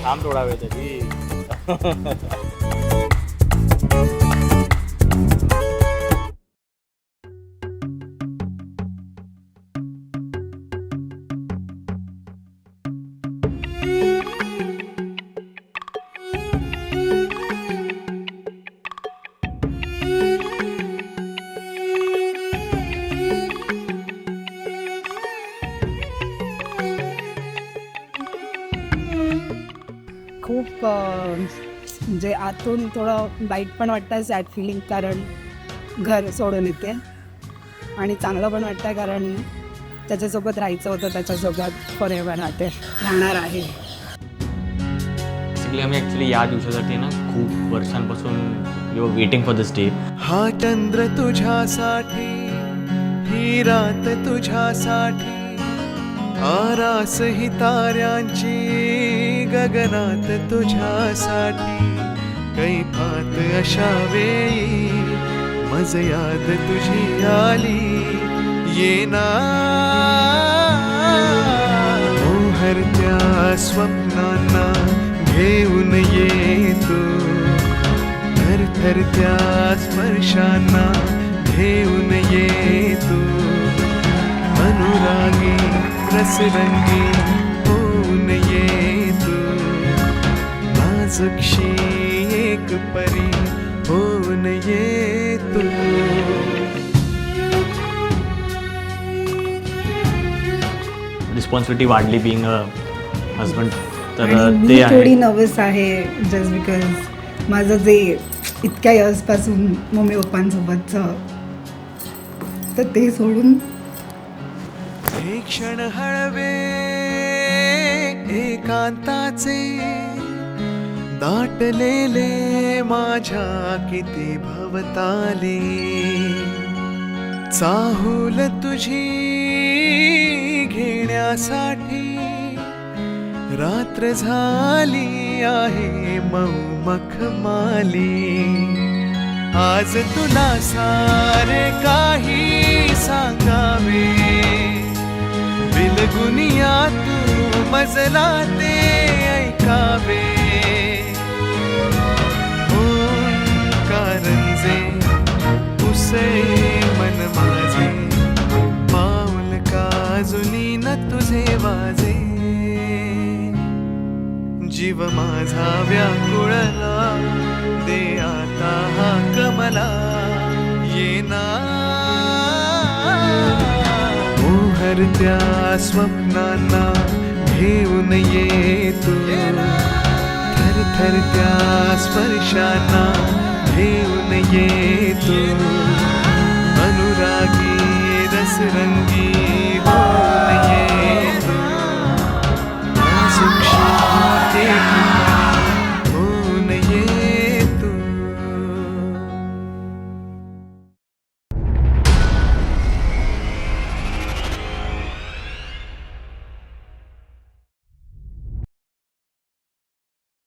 थांब थोडा वेळ तरी. खूप म्हणजे आतून थोडं वाईट पण वाटतं, सॅड फिलिंग, कारण घर सोडून येते, आणि चांगलं पण वाटतं कारण त्याच्यासोबत राहायचं होतं, त्याच्यासोबत फॉरएव्हर राहणार आहे. बेसिकली आम्ही ॲक्च्युली या दिवसासाठी ना खूप वर्षांपासून we were waiting for this day. हा चंद्र तुझ्यासाठी, ही रात तुझ्यासाठी, आरास ही ताऱ्यांची गगनात तुझ्यासाठी. कैफात अशा वेळी मज याद तुझी आली, येना मोहरत्या स्वप्नांना घेऊन येतो, थरथरत्या स्पर्शांना घेऊन येतो. अनुरागी रसरंगी होऊन येतो, नाजुकशी एक परी होऊन येतो. रिस्पॉन्सिबिलिटी वाढली बिंग अ हजबंड, तर आणि मी ते थोडी आहे. नर्वस आहे, जस्ट बिकॉज माझं जे इतक्या इयर्सपासून मम्मी पप्पांसोबतचं, तर ते सोडून हे क्षण हळवे एकांताचे, दाटलेले माझ्या किती भवताले. चाहूल तुझी घेण्यासाठी रात्र झाली आहे मऊ मखमाली. आज तुला सारे काही सांगावे, बिलगुनिया तू मजला ते ऐकावे. कारंजे उसे मन माझे, पाऊल काजुनी न तुझे वाजे. जीव माझा व्याकुळला, दे आता हा कमला, येना मोहरत्या स्वप्नांना घेऊन येतो, थरथरत्या स्पर्शांना घेऊन येतो. अनुरागी रसरंगी